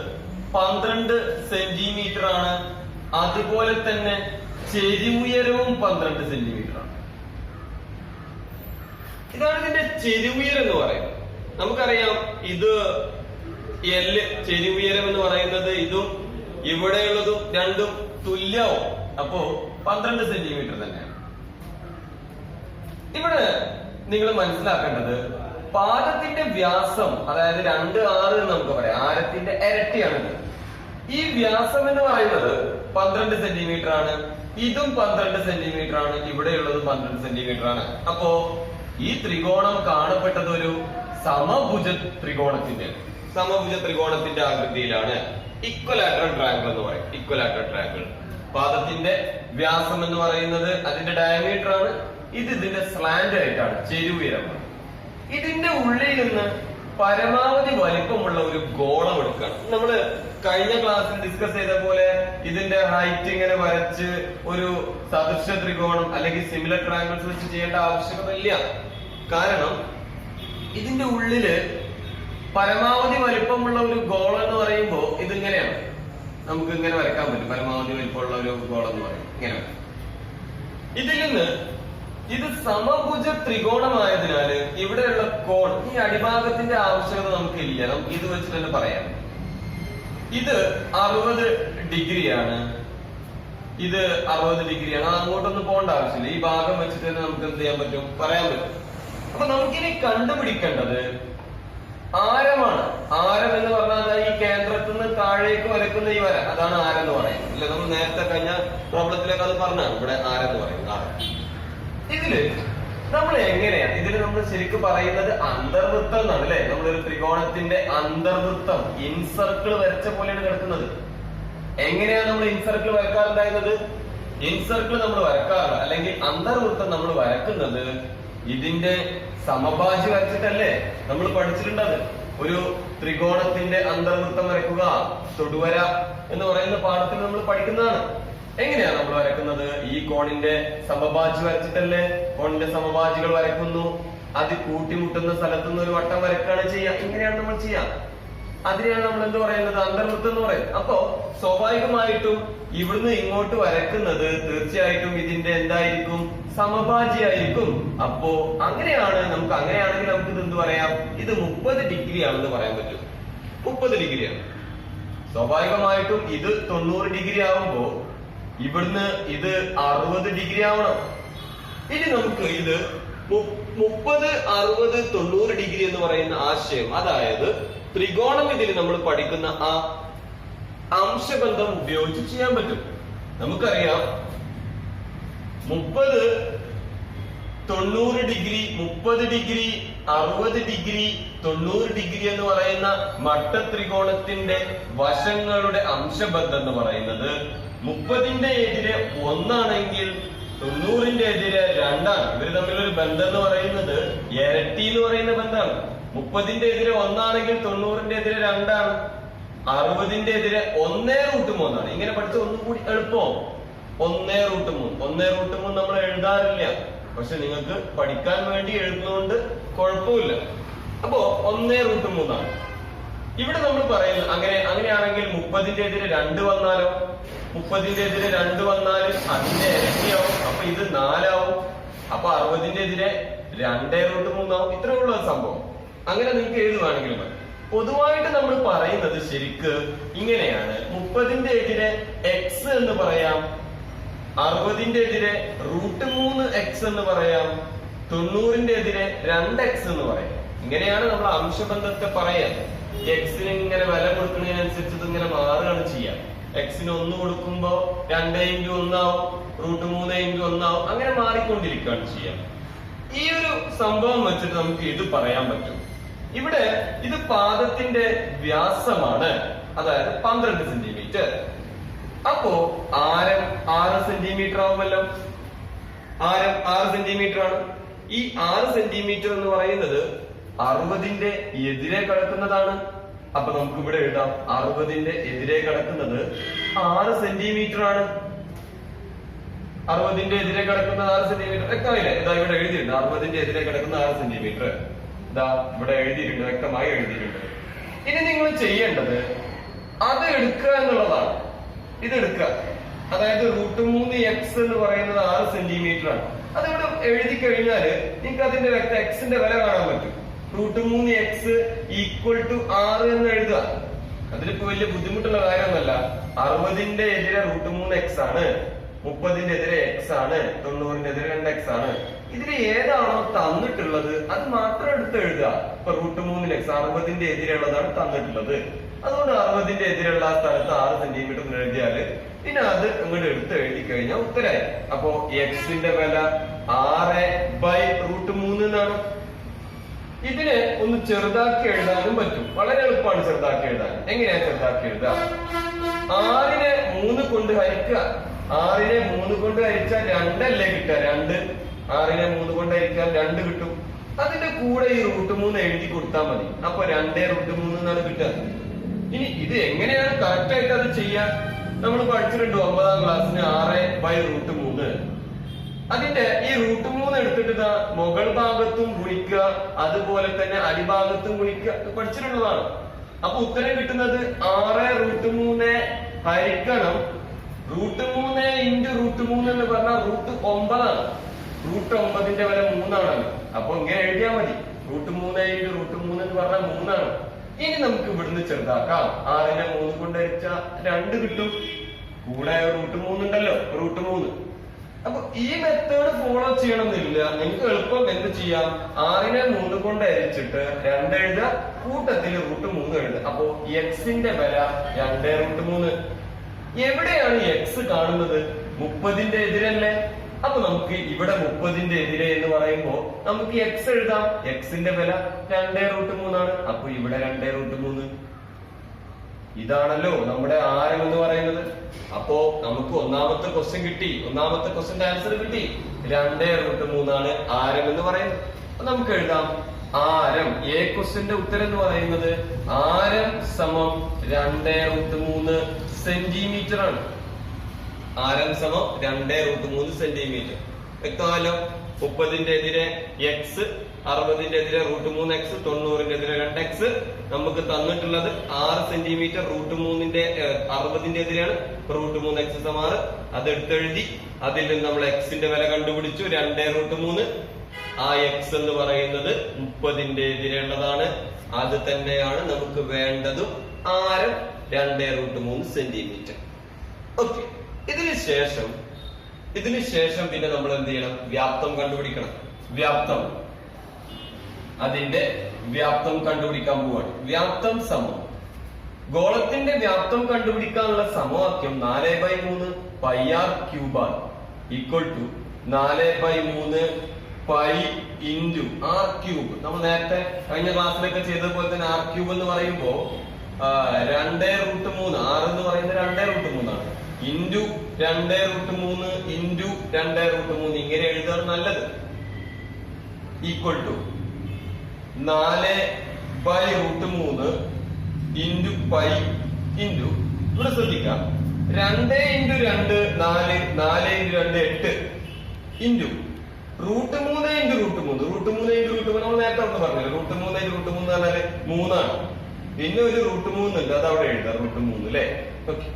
12 സെന്റിമീറ്റർ ആണ്. അതുപോലെ തന്നെ ചെരിവുയരവും 12 സെന്റിമീറ്റർ ആണ്. ഇതാണ് ഇതിന്റെ ചെരിവുയരം എന്ന് പറയുന്നത്. നമുക്കറിയാം ഇത് ചെരിവുയരം എന്ന് പറയുന്നത് ഇതും ഇവിടെയുള്ളതും രണ്ടും തുല്യവും. അപ്പോ 12 സെന്റിമീറ്റർ തന്നെയാണ്. ഇവിടെ നിങ്ങൾ മനസ്സിലാക്കേണ്ടത് പാദത്തിന്റെ വ്യാസം, അതായത് 2 എന്ന് നമുക്ക് പറയാം, ആരത്തിന്റെ ഇരട്ടിയാണിത്. ഈ വ്യാസം എന്ന് പറയുന്നത് 12 സെന്റിമീറ്റർ ആണ്. ഇതും 12 സെന്റിമീറ്റർ ആണ്. ഇവിടെയുള്ളത് 12 സെന്റിമീറ്റർ ആണ്. അപ്പോ ഈ ത്രികോണം കാണപ്പെട്ടത് ഒരു സമഭുജ ത്രികോണത്തിന്റെ ആകൃതിയിലാണ്. ഇക്വലാറ്ററൽ ട്രയാങ്കിൾ എന്ന് പറയും. Equilateral triangle. പാദത്തിന്റെ വ്യാസം എന്ന് പറയുന്നത് അതിന്റെ ഡയമീറ്റർ ആണ്. ഇത് ഇതിന്റെ സ്ലാന്റ് ആയിട്ടാണ്, ചെരുവുയരമാണ്. ഇതിന്റെ ഉള്ളിൽ നിന്ന് പരമാവധി വലിപ്പമുള്ള ഒരു ഗോളം എടുക്കണം. നമ്മള് കഴിഞ്ഞ ക്ലാസ്സിൽ ഡിസ്കസ് ചെയ്ത പോലെ ഇതിന്റെ ഹൈറ്റ് ഇങ്ങനെ വരച്ച് ഒരു സദൃശ ത്രികോണം അല്ലെങ്കിൽ സിമിലർ ട്രയാങ്കിൾസ് വെച്ച് ചെയ്യേണ്ട ആവശ്യകതയില്ല. കാരണം ഇതിന്റെ ഉള്ളില് പരമാവധി വലിപ്പമുള്ള ഒരു ഗോളം എന്ന് പറയുമ്പോൾ ഇതിങ്ങനെയാണ്. നമുക്ക് ഇങ്ങനെ വരക്കാൻ പറ്റും. പരമാവധി വലിപ്പമുള്ള ഒരു ഗോളം എന്ന് പറയും ഇങ്ങനെ. ഇതിൽ നിന്ന് ഇത് സമഭുജ ത്രികോണമായതിനാല് ഇവിടെയുള്ള കോൺ, ഈ അടിഭാഗത്തിന്റെ ആവശ്യകത നമുക്കില്ല. നമുക്ക് ഇത് വെച്ചിട്ട് തന്നെ പറയാം. ഇത് 60 ഡിഗ്രിയാണ്. ഇത് 60 ഡിഗ്രിയാണ്. അങ്ങോട്ടൊന്നും പോകേണ്ട ആവശ്യമില്ല. ഈ ഭാഗം വെച്ചിട്ട് തന്നെ നമുക്ക് എന്ത് ചെയ്യാൻ പറ്റും, പറയാൻ പറ്റും. അപ്പൊ നമുക്കിനി കണ്ടുപിടിക്കേണ്ടത് ആരമാണ്. ആരം എന്ന് പറഞ്ഞാൽ ഈ കേന്ദ്രത്തിൽ നിന്ന് താഴേക്ക് വരക്കുന്ന ഈ വര, അതാണ് ആരം എന്ന് പറയുന്നത്. അല്ലെ, നമ്മൾ നേരത്തെ കഴിഞ്ഞ പ്രോബ്ലത്തിലേക്ക് അത് പറഞ്ഞാണ് ഇവിടെ ആരം എന്ന് പറയുന്നത്. ആരം ഇതില് നമ്മൾ എങ്ങനെയാണ്, ഇതില് നമ്മൾ ശരിക്കും പറയുന്നത് അന്തർവൃത്തം എന്നാണ് അല്ലെ. നമ്മളൊരു ത്രികോണത്തിന്റെ അന്തർവൃത്തം ഇൻസർക്കിൾ വരച്ച പോലെയാണ് കിടക്കുന്നത്. എങ്ങനെയാണ് നമ്മൾ ഇൻസർക്കിൾ വരക്കാറുണ്ടായിരുന്നത്? ഇൻസർക്കിൾ നമ്മൾ വരക്കാറില്ല, അല്ലെങ്കിൽ അന്തർവൃത്തം നമ്മൾ വരക്കുന്നത് ഇതിന്റെ സമഭാജി വരച്ചിട്ടല്ലേ നമ്മൾ പഠിച്ചിട്ടുണ്ടത്. ഒരു ത്രികോണത്തിന്റെ അന്തർവൃത്തം വരക്കുക തൊടുവര എന്ന് പറയുന്ന പാഠത്തിൽ നമ്മൾ പഠിക്കുന്നതാണ്. എങ്ങനെയാണ് നമ്മൾ വരക്കുന്നത്? ഈ കോണിന്റെ സമഭാജി വരച്ചിട്ടല്ലേ. കോണിന്റെ സമഭാജികൾ വരക്കുന്നു, അത് കൂട്ടിമുട്ടുന്ന സ്ഥലത്തുനിന്ന് ഒരു വട്ടം വരക്കുകയാണ് ചെയ്യുക. ഇങ്ങനെയാണ് നമ്മൾ ചെയ്യുക. അതിനെയാണ് നമ്മൾ എന്ത് പറയുന്നത്, അന്തർവൃത്തം എന്ന് പറയുന്നത്. അപ്പോ സ്വാഭാവികമായിട്ടും ഇവിടുന്ന് ഇങ്ങോട്ട് വരക്കുന്നത് തീർച്ചയായിട്ടും ഇതിന്റെ എന്തായിരിക്കും, സമഭാജിയായിരിക്കും. അപ്പോ അങ്ങനെയാണെങ്കിൽ നമുക്ക് ഇത് എന്ത് പറയാം, ഇത് 30 ഡിഗ്രി ആണെന്ന് പറയാൻ പറ്റും. 30 ഡിഗ്രിയാണ്. സ്വാഭാവികമായിട്ടും ഇത് 90 ഡിഗ്രി ആവുമ്പോ ഇവിടുന്ന് ഇത് 60 ഡിഗ്രി ആവണം. ഇനി നമുക്ക് ഇത് 30, 60, 90 ഡിഗ്രി എന്ന് പറയുന്ന ആശയം, അതായത് ത്രികോണം ഇതിൽ നമ്മൾ പഠിക്കുന്ന ആ അംശബന്ധം ഉപയോഗിച്ച് ചെയ്യാൻ പറ്റും. നമുക്കറിയാം 30, 90 ഡിഗ്രി, 30 ഡിഗ്രി, 60 ഡിഗ്രി, 90 ഡിഗ്രി എന്ന് പറയുന്ന മട്ട ത്രികോണത്തിന്റെ വശങ്ങളുടെ അംശബന്ധം എന്ന് പറയുന്നത് 30ന്റെ എതിരെ 1 ആണെങ്കിൽ 90ന്റെ എതിരെ 2 ആണ്. ഇവര് തമ്മിലൊരു ബന്ധം എന്ന് പറയുന്നത് ഇരട്ടി എന്ന് പറയുന്ന ബന്ധമാണ്. 30ന്റെ എതിരെ 1 ആണെങ്കിൽ 90ന്റെ എതിരെ 2 ആണ്. 60ന്റെ എതിരെ 1√3 ആണ്. ഇങ്ങനെ പഠിച്ച ഒന്നും കൂടി എളുപ്പം 1√3. 1√3 നമ്മൾ എഴുതാറില്ല, പക്ഷെ നിങ്ങൾക്ക് പഠിക്കാൻ വേണ്ടി എഴുതുന്നതുകൊണ്ട് കുഴപ്പമില്ല. അപ്പോ 1√3 ആണ്. ഇവിടെ നമ്മൾ പറയുന്നത് അങ്ങനെയാണെങ്കിൽ 30ന്റെ എതിരെ 2 വന്നാലോ, 30ന്റെ എതിരെ 2 വന്നാൽ അതിന്റെ ഇരട്ടിയാവും. അപ്പൊ ഇത് 4 ആവും. അപ്പൊ 60ന്റെ എതിരെ 2√3 ആവും. ഇത്രേ ഉള്ള സംഭവം. അങ്ങനെ നിങ്ങൾക്ക് എഴുതുവാണെങ്കിലും മതി. പൊതുവായിട്ട് നമ്മൾ പറയുന്നത് ശരിക്ക് ഇങ്ങനെയാണ്. 30ന്റെ എതിരെ x എന്ന് പറയാം, 60ന്റെ എതിരെ √3x എന്ന് പറയാം, 90ന്റെ എതിരെ 2x എന്ന് പറയാം. ഇങ്ങനെയാണ് നമ്മൾ അംശബന്ധത്തെ പറയാം. എക്സിന് ഇങ്ങനെ വില കൊടുക്കുന്നതിനനുസരിച്ച് ഇത് ഇങ്ങനെ മാറുകയാണ് ചെയ്യാം. എക്സിന് 1 കൊടുക്കുമ്പോ 2x1 ആവും, √3x1 ആവും. അങ്ങനെ മാറിക്കൊണ്ടിരിക്കുകയാണ് ചെയ്യാം. ഈ ഒരു സംഭവം വെച്ചിട്ട് നമുക്ക് ഇത് പറയാൻ പറ്റും. ഇവിടെ ഇത് പാദത്തിന്റെ വ്യാസമാണ്, അതായത് 12 സെന്റിമീറ്റർ. അപ്പോ ആരം 6 സെന്റിമീറ്റർ ആവുമല്ലോ. ആരം 6 സെന്റിമീറ്റർ ആണ്. ഈ 6 സെന്റിമീറ്റർ എന്ന് പറയുന്നത് 60ന്റെ എതിരെ കിടക്കുന്നതാണ്. അപ്പൊ നമുക്ക് ഇവിടെ എഴുതാം 60ന്റെ എതിരെ കിടക്കുന്നത് 6 സെന്റിമീറ്റർ ആണ്. 60ന്റെ എതിരെ കിടക്കുന്ന 6 സെന്റിമീറ്റർ വ്യക്തമായില്ലേ? ഇതാ ഇവിടെ എഴുതിയിട്ടുണ്ട് 60ന്റെ എതിരെ കിടക്കുന്ന 6 സെന്റിമീറ്റർ. ഇതാ ഇവിടെ എഴുതിയിട്ടുണ്ട്, വ്യക്തമായി എഴുതിയിട്ടുണ്ട്. ഇനി നിങ്ങൾ ചെയ്യേണ്ടത് അത് എടുക്കുക എന്നുള്ളതാണ്. ഇത് എടുക്കുക, അതായത് √3x എന്ന് പറയുന്നത് 6 സെന്റിമീറ്റർ ആണ്. അതിവിടെ എഴുതി കഴിഞ്ഞാല് നിങ്ങൾക്ക് അതിന്റെ എക്സിന്റെ വില കാണാൻ പറ്റും. √3x = 6 എന്ന് എഴുതുക. അതിലിപ്പോ വലിയ ബുദ്ധിമുട്ടുള്ള കാര്യമൊന്നുമല്ല. 60ന്റെ എതിരെ √3x ആണ്, 30ന്റെ എതിരെ x ആണ്, 90ന്റെ എതിരെ 2x ആണ്. ഇതിൽ ഏതാണോ തന്നിട്ടുള്ളത് അത് മാത്രം എടുത്ത് എഴുതുക. ഇപ്പൊ √3x 60ന്റെ എതിരെയുള്ളതാണ് തന്നിട്ടുള്ളത്. അതുകൊണ്ട് 60ന്റെ എതിരെയുള്ള ആ സ്ഥലത്ത് 6 സെന്റിമീറ്റർ എഴുതിയാല് പിന്നെ അത് ഇങ്ങോട്ട് എടുത്ത് എഴുതി കഴിഞ്ഞാൽ ഉത്തരായി. അപ്പോ എക്സിന്റെ വില 6/√3 എന്നാണ്. ഇതിനെ ഒന്ന് ചെറുതാക്കി എഴുതാനും പറ്റും. വളരെ എളുപ്പമാണ് ചെറുതാക്കി എഴുതാൻ. എങ്ങനെയാ ചെറുതാക്കി എഴുതുക? 6നെ 3 കൊണ്ട് ഹരിക്കുക. 6നെ 3 കൊണ്ട് ഹരിച്ചാൽ 2 അല്ലേ കിട്ടുക? 2. 6നെ 3 കൊണ്ട് ഹരിച്ചാൽ 2 കിട്ടും. അതിന്റെ കൂടെ ഈ √3 എഴുതി കൊടുത്താൽ മതി. അപ്പൊ 2/√3 എന്നാണ് കിട്ടുക. ഇനി ഇത് എങ്ങനെയാണ് കറക്റ്റ് ആയിട്ട് അത് ചെയ്യാൻ? നമ്മൾ പഠിച്ചിട്ടുണ്ട് 9ാം ക്ലാസ്സിന് 6/√3. അതിന്റെ ഈ √3 എടുത്തിട്ട് മുകൾ ഭാഗത്തും ഗുണിക്കുക, അതുപോലെ തന്നെ അടിഭാഗത്തും ഗുണിക്കുക പഠിച്ചിട്ടുള്ളതാണ്. അപ്പൊ ഉത്തരം കിട്ടുന്നത് 6√3 ഹരിക്കണം √3 ഇൻറ്റു √3 എന്ന് പറഞ്ഞാൽ √9 ആണ്. √9ന്റെ വില 3 ആണ്. അപ്പൊ ഇങ്ങനെ എഴുതിയാൽ മതി. √3 ഇൻറ്റു √3 എന്ന് പറഞ്ഞാൽ 3 ആണ്. ഇനി നമുക്ക് ഇവിടുന്ന് ചെറുതാക്കാം. 6നെ 3 കൊണ്ട് ഹരിച്ചാൽ 2 കിട്ടും. കൂടെ √3 ഉണ്ടല്ലോ, √3. അപ്പൊ ഈ മെത്തേഡ് ഫോളോ ചെയ്യണമെന്നില്ല. നിങ്ങൾക്ക് എളുപ്പം എന്ത് ചെയ്യാം? 6നെ 3 കൊണ്ട് ഹരിച്ചിട്ട് 2 എഴുതുക, കൂട്ടത്തിൽ √3 എഴുതുക. അപ്പോ എക്സിന്റെ വില 2/√3. എവിടെയാണ് എക്സ് കാണുന്നത്? 30ന്റെ എതിരല്ലേ? അപ്പൊ നമുക്ക് ഇവിടെ 30ന്റെ എതിരെ എന്ന് പറയുമ്പോ നമുക്ക് എക്സ് എഴുതാം. എക്സിന്റെ വില 2/√3 ആണ്. അപ്പൊ ഇവിടെ 2/√3. ഇതാണല്ലോ നമ്മുടെ ആരം എന്ന് പറയുന്നത്. അപ്പോ നമുക്ക് ഒന്നാമത്തെ ക്വസ്റ്റ്യൻ കിട്ടി. ഒന്നാമത്തെ ക്വസ്റ്റ്യന്റെ ആൻസർ കിട്ടി. 2/√3 ആണ് ആരം എന്ന് പറയുന്നത്. നമുക്ക് എഴുതാം ആരം. എ ക്വസ്റ്റ്യന്റെ ഉത്തരം എന്ന് പറയുന്നത് ആരം സമം 2/√3 സെന്റിമീറ്റർ ആണ്. ആരം സമം 2/√3 സെന്റിമീറ്റർ. വ്യക്തമായല്ലോ. 30ന്റെ എതിരെ എക്സ്, 60ന്റെ എതിരെ √3x, 90ന്റെ എതിരെ 2x. നമുക്ക് തന്നിട്ടുള്ളത് 6 സെന്റിമീറ്റർ. √3ന്റെ 60ന്റെ എതിരെയാണ്. √3x = 6. അത് എടുത്തെഴുതി. അതിൽ നിന്ന് നമ്മൾ എക്സിന്റെ വില കണ്ടുപിടിച്ചു 2/√3. ആ എക്സ് എന്ന് പറയുന്നത് 30ന്റെ എതിരെയുള്ളതാണ്. അത് തന്നെയാണ് നമുക്ക് വേണ്ടതും. ആരം 2/√3 സെന്റിമീറ്റർ. ഓക്കെ. ഇതിന് ശേഷം പിന്നെ നമ്മൾ എന്ത് ചെയ്യണം? വ്യാപ്തം കണ്ടുപിടിക്കണം. അതിന്റെ വ്യാപ്തം കണ്ടുപിടിക്കാൻ പോവാണ്. വ്യാപ്തം സമം ഗോളത്തിന്റെ വ്യാപ്തം കണ്ടുപിടിക്കാനുള്ള സമവാക്യം 4/3 πr³ ആണ്. Equal to 4/3 π into r³. നമ്മൾ നേരത്തെ കഴിഞ്ഞ ക്ലാസ്സിലൊക്കെ ചെയ്തതുപോലെ തന്നെ r³ എന്ന് പറയുമ്പോ 2/√3. 6 എന്ന് പറയുന്നത് 2/√3 ആണ്. ഇൻറ്റു 2/√3 ഇൻറ്റു 2/√3 ഇങ്ങനെ എഴുതാണ് നല്ലത്. ഈക്വൽ ടു 4/√3 ഇൻറ്റു π ഇൻറ്റു, ഇവിടെ ശ്രദ്ധിക്കാം, 2 into 2 4, 4 into 2 8 into √3 into √3. √3 into √3 നമ്മൾ നേരത്തെ ഒന്ന് പറഞ്ഞല്ലോ. √3 ഇൻറ്റു √3 എന്ന് പറഞ്ഞാല് 3 ആണ്. പിന്നെ ഒരു √3 ഉണ്ട്, അത് അവിടെ എഴുതാം. √3 അല്ലെ? ഓക്കെ.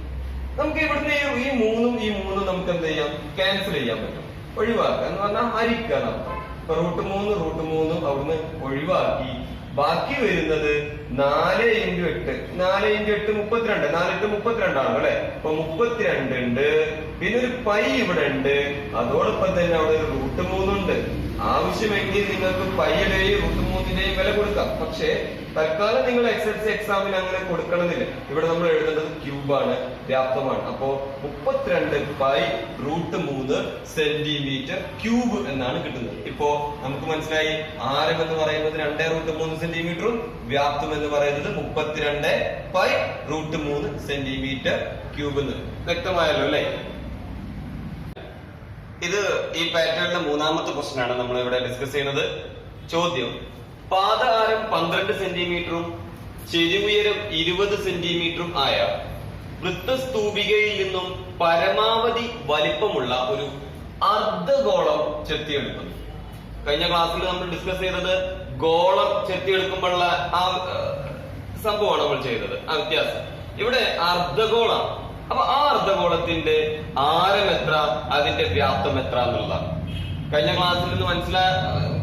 നമുക്ക് ഇവിടുന്ന് ഈ 3ഉം ഈ 3ഉം നമുക്ക് എന്ത് ചെയ്യാം? ക്യാൻസൽ ചെയ്യാൻ പറ്റും. ഒഴിവാക്കുക എന്ന് പറഞ്ഞാൽ ഹരിക്കുക എന്നർത്ഥം. ഇപ്പൊ √3 അവിടുന്ന് ഒഴിവാക്കി ബാക്കി വരുന്നത് 4 ഇൻറ്റു 8. 4 ഇൻറ്റു 8 32. 4 8 32 ആണ് അല്ലെ? അപ്പൊ 32 ഉണ്ട്. പിന്നെ ഒരു π ഇവിടെ ഉണ്ട്. അതോടൊപ്പം തന്നെ അവിടെ ഒരു √3 ഉണ്ട്. ആവശ്യമെങ്കിൽ നിങ്ങൾക്ക് πയുടെയും √3ന്റെയും വില കൊടുക്കാം. പക്ഷേ തൽക്കാലം നിങ്ങൾ SSLC എക്സാമിന് അങ്ങനെ കൊടുക്കണമെന്നില്ല. ഇവിടെ നമ്മൾ എഴുതേണ്ടത് ക്യൂബാണ്, വ്യാപ്തമാണ്. അപ്പോ 32 π√3 സെന്റിമീറ്റർ ക്യൂബ് എന്നാണ് കിട്ടുന്നത്. ഇപ്പോ നമുക്ക് മനസ്സിലായി ആരം എന്ന് പറയുന്നത് 2/√3 സെന്റിമീറ്ററും വ്യാപ്തം എന്ന് പറയുന്നത് 32 π√3 സെന്റിമീറ്റർ ക്യൂബ് എന്ന്. വ്യക്തമായല്ലോ അല്ലെ? ഇത് ഈ പാറ്റേണിന്റെ മൂന്നാമത്തെ ക്വസ്റ്റ്യൻ ആണ് നമ്മൾ ഇവിടെ ഡിസ്കസ് ചെയ്യുന്നത്. ചോദ്യം: പാദ ആരം 12 സെന്റിമീറ്ററും ചെരിവുയരം 20 സെന്റിമീറ്ററും ആയ വൃത്തസ്തൂപികയിൽ നിന്നും പരമാവധി വലിപ്പമുള്ള ഒരു അർദ്ധഗോളം ചെത്തിയെടുക്കുന്നു. കഴിഞ്ഞ ക്ലാസ്സിൽ നമ്മൾ ഡിസ്കസ് ചെയ്തത് ഗോളം ചെത്തിയെടുക്കുമ്പോഴുള്ള ആ സംഭവമാണ് നമ്മൾ ചെയ്തത്, ആ വ്യത്യാസം. ഇവിടെ അർദ്ധഗോളം. അപ്പൊ ആ അർദ്ധഗോളത്തിന്റെ ആരം എത്ര, അതിന്റെ വ്യാപ്തം എത്ര എന്നുള്ളതാണ്. കഴിഞ്ഞ ക്ലാസ്സിൽ നിന്ന്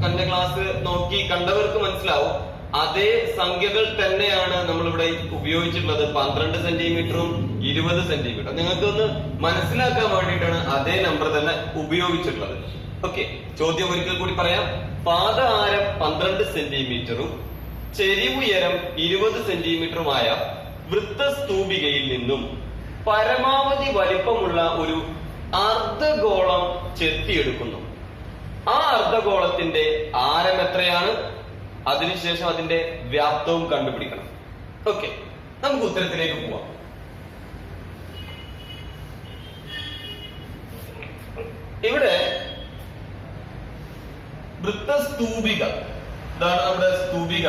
കഴിഞ്ഞ ക്ലാസ് നോക്കി കണ്ടവർക്ക് മനസ്സിലാവും. അതേ സംഖ്യകൾ തന്നെയാണ് നമ്മളിവിടെ ഉപയോഗിച്ചിട്ടുള്ളത്. 12 സെന്റിമീറ്ററും 20 സെന്റിമീറ്ററും. നിങ്ങൾക്ക് ഒന്ന് മനസ്സിലാക്കാൻ വേണ്ടിയിട്ടാണ് അതേ നമ്പർ തന്നെ ഉപയോഗിച്ചിട്ടുള്ളത്. ഓക്കെ, ചോദ്യം ഒരിക്കൽ കൂടി പറയാം. പാദ ആരം 12 സെന്റിമീറ്ററും ചെരിവുയരം 20 സെന്റിമീറ്ററുമായ വൃത്തസ്തൂപികയിൽ നിന്നും പരമാവധി വലിപ്പമുള്ള ഒരു അർദ്ധഗോളം ചെത്തിയെടുക്കുന്നു. ആ അർദ്ധഗോളത്തിന്റെ ആരം എത്രയാണ്? അതിനുശേഷം അതിന്റെ വ്യാപ്തവും കണ്ടുപിടിക്കണം. ഓക്കെ, നമുക്ക് ഉത്തരത്തിലേക്ക് പോവാം. ഇവിടെ വൃത്തസ്തൂപിക, ഇതാണ് നമ്മുടെ സ്തൂപിക.